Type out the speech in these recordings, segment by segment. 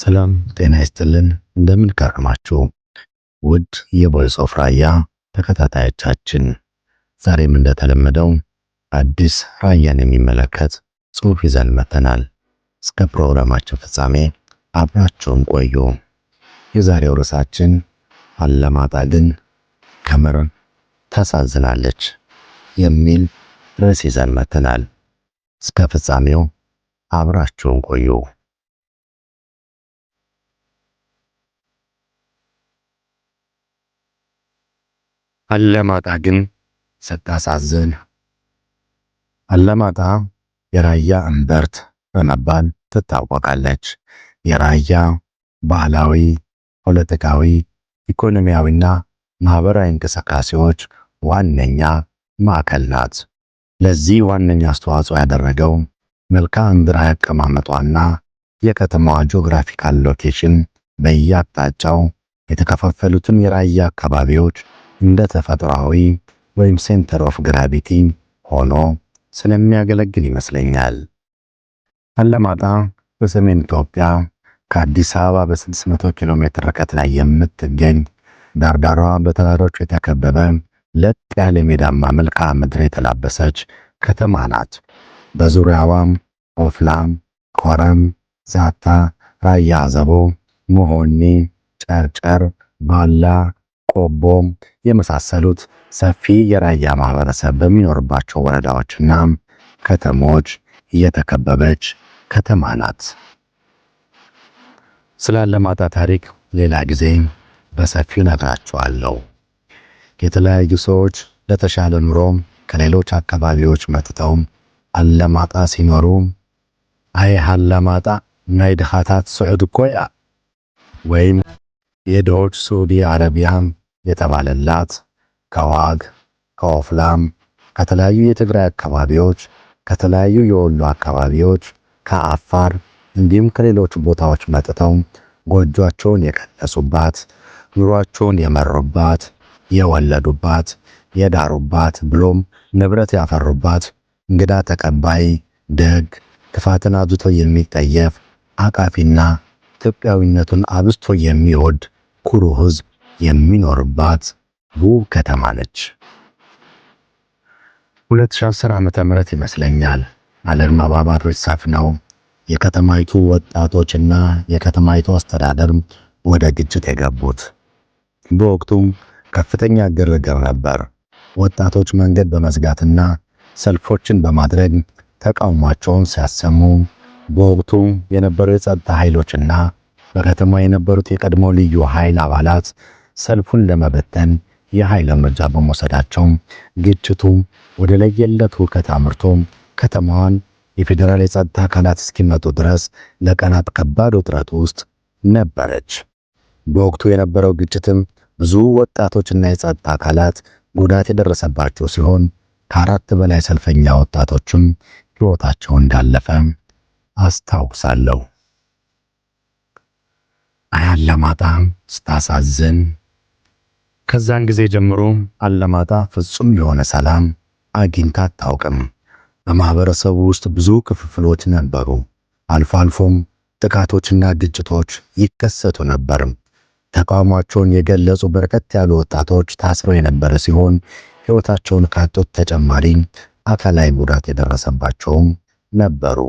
ሰላም ጤና ይስጥልን። እንደምን ከረማችሁ ውድ የቮይስ ኦፍ ራያ ተከታታዮቻችን፣ ዛሬም እንደተለመደው አዲስ ራያን የሚመለከት ጽሑፍ ይዘን መጥተናል። እስከ ፕሮግራማችን ፍጻሜ አብራችሁን ቆዩ። የዛሬው ርዕሳችን አላማጣ ግን ከምር ታሳዝናለች የሚል ርዕስ ይዘን መጥተናል። እስከ ፍጻሜው አብራችሁን ቆዩ። አላማጣ ግን ስታሳዝን። አላማጣ የራያ እምብርት በመባል ትታወቃለች። የራያ ባህላዊ፣ ፖለቲካዊ፣ ኢኮኖሚያዊና ማህበራዊ እንቅስቃሴዎች ዋነኛ ማዕከል ናት። ለዚህ ዋነኛ አስተዋጽኦ ያደረገው መልክዓ ምድራዊ አቀማመጧና የከተማዋ ጂኦግራፊካል ሎኬሽን በየአቅጣጫው የተከፋፈሉትን የራያ አካባቢዎች እንደ ተፈጥሯዊ ወይም ሴንተር ኦፍ ግራቪቲ ሆኖ ስለሚያገለግል ይመስለኛል። አላማጣ በሰሜን ኢትዮጵያ ከአዲስ አበባ በ600 ኪሎ ሜትር ርቀት ላይ የምትገኝ፣ ዳርዳሯ በተራሮች የተከበበ ለጥ ያለ ሜዳማ መልክዓ ምድር የተላበሰች ከተማ ናት። በዙሪያዋም ኦፍላም፣ ኮረም፣ ዛታ፣ ራያ አዘቦ፣ መሆኒ፣ ጨርጨር፣ ባላ፣ ቆቦ የመሳሰሉት ሰፊ የራያ ማህበረሰብ በሚኖርባቸው ወረዳዎችና ከተሞች የተከበበች ከተማ ናት። ስለ አላማጣ ታሪክ ሌላ ጊዜ በሰፊው ነግራችኋለሁ። የተለያዩ ሰዎች ለተሻለ ኑሮ ከሌሎች አካባቢዎች መጥተው አላማጣ ሲኖሩ አይ አላማጣ ናይ ድኻታት ስዑድ እኮ እያ ወይም የድሆች ሳዑዲ አረቢያ የተባለላት ከዋግ፣ ከኦፍላም፣ ከተለያዩ የትግራይ አካባቢዎች፣ ከተለያዩ የወሎ አካባቢዎች፣ ከአፋር እንዲሁም ከሌሎች ቦታዎች መጥተው ጎጆአቸውን የቀለሱባት፣ ኑሯቸውን የመሩባት፣ የወለዱባት፣ የዳሩባት ብሎም ንብረት ያፈሩባት፣ እንግዳ ተቀባይ፣ ደግ፣ ክፋትን አብዝቶ የሚጠየፍ አቃፊና ኢትዮጵያዊነቱን አብዝቶ የሚወድ ኩሩ ሕዝብ የሚኖርባት ውብ ከተማ ነች። 2010 ዓመተ ምህረት ይመስለኛል አለመግባባቶች ሰፍነው የከተማይቱ ወጣቶችና የከተማይቱ አስተዳደር ወደ ግጭት የገቡት። በወቅቱ ከፍተኛ ግርግር ነበር። ወጣቶች መንገድ በመዝጋትና ሰልፎችን በማድረግ ተቃውሟቸውን ሲያሰሙ፣ በወቅቱ የነበሩ የጸጥታ ኃይሎችና በከተማ የነበሩት የቀድሞ ልዩ ኃይል አባላት ሰልፉን ለመበተን የኃይል እርምጃ በመውሰዳቸው ግጭቱ ወደ ለየለት ሁከት አምርቶ ከተማዋን የፌዴራል የጸጥታ አካላት እስኪመጡ ድረስ ለቀናት ከባድ ውጥረት ውስጥ ነበረች። በወቅቱ የነበረው ግጭትም ብዙ ወጣቶችና የጸጥታ አካላት ጉዳት የደረሰባቸው ሲሆን ከ4 በላይ ሰልፈኛ ወጣቶችም ሕይወታቸው እንዳለፈ አስታውሳለሁ። አላማጣ ስታሳዝን። ከዛን ጊዜ ጀምሮ አላማጣ ፍጹም የሆነ ሰላም አግኝታ አታውቅም። በማህበረሰቡ ውስጥ ብዙ ክፍፍሎች ነበሩ። አልፎ አልፎም ጥቃቶችና ግጭቶች ይከሰቱ ነበር። ተቃውሟቸውን የገለጹ በርከት ያሉ ወጣቶች ታስረው የነበረ ሲሆን ሕይወታቸውን ካጡት ተጨማሪ አካላዊ ጉዳት የደረሰባቸውም ነበሩ።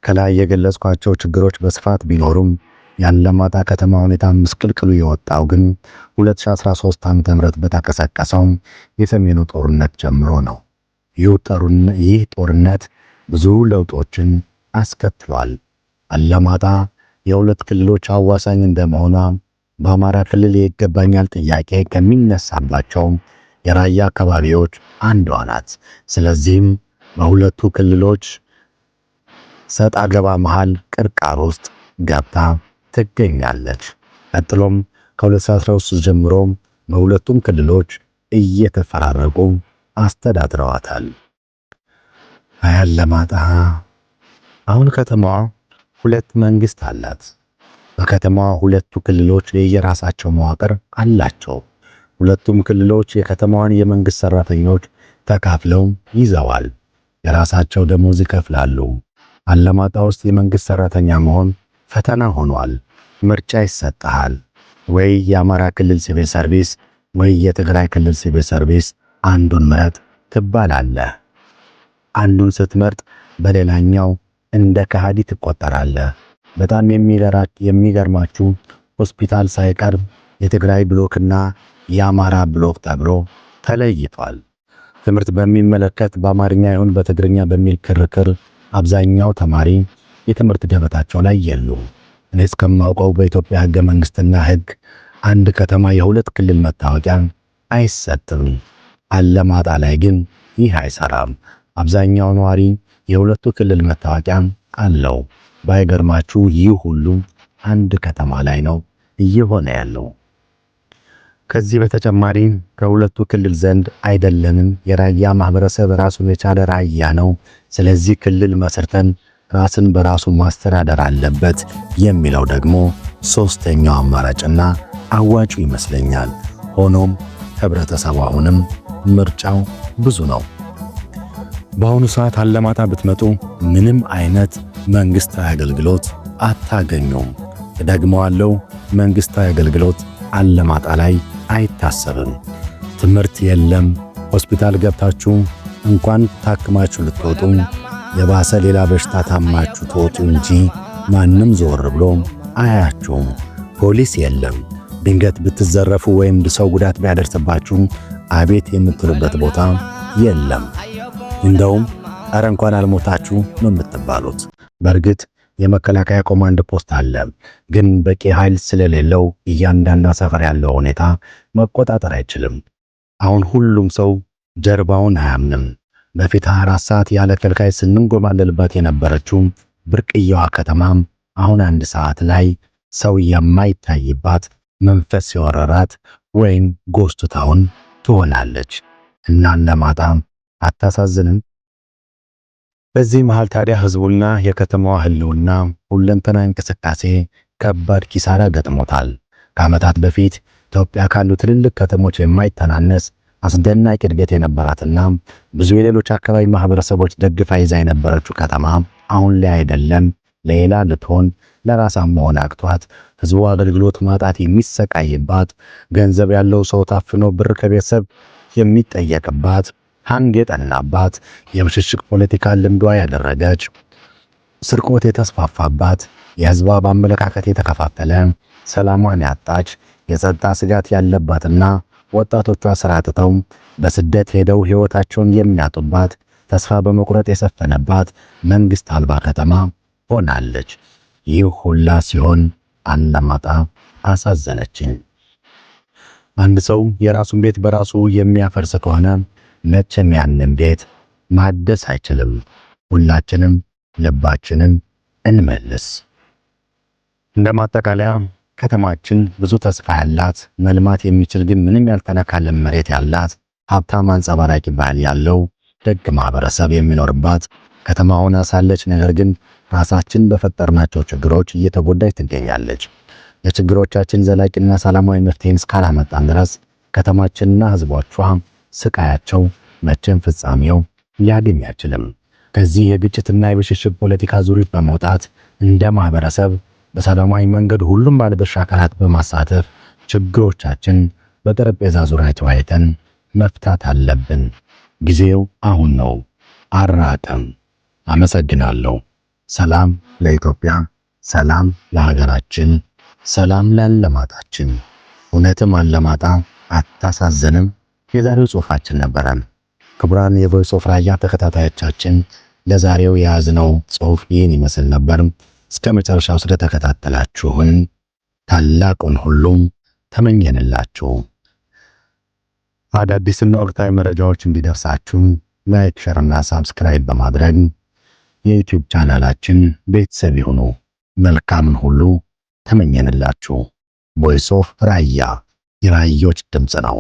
ከላይ የገለጽኳቸው ችግሮች በስፋት ቢኖሩም የአላማጣ ከተማ ሁኔታ ምስቅልቅሉ የወጣው ግን 2013 ዓ.ም በተቀሰቀሰው የሰሜኑ ጦርነት ጀምሮ ነው። ይህ ጦርነት ብዙ ለውጦችን አስከትሏል። አላማጣ የሁለት ክልሎች አዋሳኝ እንደመሆኗ በአማራ ክልል ይገባኛል ጥያቄ ከሚነሳባቸው የራያ አካባቢዎች አንዷ ናት። ስለዚህም በሁለቱ ክልሎች ሰጣ ገባ መሃል ቅርቃር ውስጥ ገብታ ትገኛለች። ቀጥሎም ከ2013 ጀምሮ በሁለቱም ክልሎች እየተፈራረቁ አስተዳድረዋታል። አላማጣ አሁን ከተማዋ ሁለት መንግስት አላት። በከተማዋ ሁለቱ ክልሎች የየራሳቸው መዋቅር አላቸው። ሁለቱም ክልሎች የከተማዋን የመንግስት ሰራተኞች ተካፍለው ይዘዋል። የራሳቸው ደሞዝ ይከፍላሉ። አላማጣ ውስጥ የመንግስት ሰራተኛ መሆን ፈተና ሆኗል። ምርጫ ይሰጣል። ወይ የአማራ ክልል ሲቪል ሰርቪስ ወይ የትግራይ ክልል ሲቪል ሰርቪስ፣ አንዱን ምረጥ ትባላለህ። አንዱን ስትመርጥ በሌላኛው እንደ ከሃዲ ትቆጠራለህ። በጣም የሚገርማችሁ ሆስፒታል ሳይቀር የትግራይ ብሎክና የአማራ ብሎክ ተብሎ ተለይቷል። ትምህርት በሚመለከት በአማርኛ ይሁን በትግርኛ በሚል ክርክር አብዛኛው ተማሪ የትምህርት ገበታቸው ላይ የሉም። እኔ እስከማውቀው በኢትዮጵያ ሕገ መንግስትና ሕግ አንድ ከተማ የሁለት ክልል መታወቂያ አይሰጥም። አላማጣ ላይ ግን ይህ አይሰራም። አብዛኛው ነዋሪ የሁለቱ ክልል መታወቂያ አለው። ባይገርማችሁ ይህ ሁሉ አንድ ከተማ ላይ ነው እየሆነ ያለው። ከዚህ በተጨማሪ ከሁለቱ ክልል ዘንድ አይደለንም፣ የራያ ማህበረሰብ ራሱን የቻለ ራያ ነው፣ ስለዚህ ክልል መስርተን ራስን በራሱ ማስተዳደር አለበት የሚለው ደግሞ ሶስተኛው አማራጭና አዋጩ ይመስለኛል። ሆኖም ህብረተሰቡ አሁንም ምርጫው ብዙ ነው። በአሁኑ ሰዓት አላማጣ ብትመጡ ምንም አይነት መንግስታዊ አገልግሎት አታገኙም። ደግመዋለሁ፣ መንግስታዊ አገልግሎት አላማጣ ላይ አይታሰብም። ትምህርት የለም። ሆስፒታል ገብታችሁ እንኳን ታክማችሁ ልትወጡ የባሰ ሌላ በሽታ ታማችሁ ትወጡ እንጂ ማንም ዞር ብሎ አያችሁም። ፖሊስ የለም። ድንገት ብትዘረፉ ወይም ሰው ጉዳት ቢያደርስባችሁ አቤት የምትሉበት ቦታ የለም። እንደውም ኧረ እንኳን አልሞታችሁ ነው የምትባሉት። በእርግጥ የመከላከያ ኮማንድ ፖስት አለ፣ ግን በቂ ኃይል ስለሌለው እያንዳንዱ ሰፈር ያለው ሁኔታ መቆጣጠር አይችልም። አሁን ሁሉም ሰው ጀርባውን አያምንም። በፊት 24 ሰዓት ያለ ከልካይ ስንንጎማለልባት የነበረችው ብርቅየዋ ከተማም አሁን 1 ሰዓት ላይ ሰው የማይታይባት መንፈስ የወረራት ወይም ጎስት ታውን ትሆናለች። እና አላማጣ አታሳዝንም? በዚህ መሃል ታዲያ ህዝቡና የከተማዋ ህልውና ሁለንተና እንቅስቃሴ ከባድ ኪሳራ ገጥሞታል። ከዓመታት በፊት ኢትዮጵያ ካሉ ትልልቅ ከተሞች የማይተናነስ አስደናቂ እድገት የነበራትና ብዙ የሌሎች አካባቢ ማህበረሰቦች ደግፋ ይዛ የነበረችው ከተማ አሁን ላይ አይደለም ሌላ ልትሆን ለራሷም መሆን አቅቷት ህዝቡ አገልግሎት ማጣት የሚሰቃይባት፣ ገንዘብ ያለው ሰው ታፍኖ ብር ከቤተሰብ የሚጠየቅባት፣ አንድ የጠናባት፣ የብሽሽቅ ፖለቲካ ልምዷ ያደረገች፣ ስርቆት የተስፋፋባት፣ የህዝቧ በአመለካከት የተከፋፈለ፣ ሰላሟን ያጣች፣ የጸጥታ ስጋት ያለባትና ወጣቶቿ ስራ አጥተው በስደት ሄደው ህይወታቸውን የሚያጡባት፣ ተስፋ በመቁረጥ የሰፈነባት መንግስት አልባ ከተማ ሆናለች። ይህ ሁላ ሲሆን አላማጣ አሳዘነችኝ። አንድ ሰው የራሱን ቤት በራሱ የሚያፈርስ ከሆነ መቼም ያንን ቤት ማደስ አይችልም። ሁላችንም ልባችንን እንመልስ። እንደማጠቃለያ ከተማችን ብዙ ተስፋ ያላት፣ መልማት የሚችል ግን ምንም ያልተነካለም መሬት ያላት፣ ሀብታም አንጸባራቂ ባህል ያለው ደግ ማህበረሰብ የሚኖርባት ከተማ ሆና ሳለች ነገር ግን ራሳችን በፈጠርናቸው ችግሮች እየተጎዳች ትገኛለች። ለችግሮቻችን ዘላቂና ሰላማዊ መፍትሄን እስካላመጣን ድረስ ከተማችንና ህዝቦቿ ስቃያቸው መቼም ፍጻሜው ሊያገኝ አይችልም። ከዚህ የግጭትና የብሽሽቅ ፖለቲካ ዙሪት በመውጣት እንደ ማህበረሰብ በሰላማዊ መንገድ ሁሉም ባለድርሻ አካላት በማሳተፍ ችግሮቻችን በጠረጴዛ ዙሪያ ተወያይተን መፍታት አለብን። ጊዜው አሁን ነው፣ አራቀም። አመሰግናለሁ። ሰላም ለኢትዮጵያ፣ ሰላም ለሀገራችን፣ ሰላም ለአላማጣችን። እውነትም አላማጣ አታሳዝንም? የዛሬው ጽሑፋችን ነበረ። ክቡራን የቮይስ ኦፍ ራያ ተከታታዮቻችን ለዛሬው የያዝነው ጽሑፍ ይህን ይመስል ነበር። እስከ መጨረሻው ስለተከታተላችሁን ታላቁን ሁሉም ተመኘንላችሁ። አዳዲስና ወቅታዊ መረጃዎች እንዲደርሳችሁ ላይክ፣ ሼር እና ሳብስክራይብ በማድረግ የዩቲዩብ ቻናላችን ቤተሰብ ይሁኑ። መልካምን ሁሉ ተመኘንላችሁ። ቮይስ ኦፍ ራያ የራዮች ድምጽ ነው።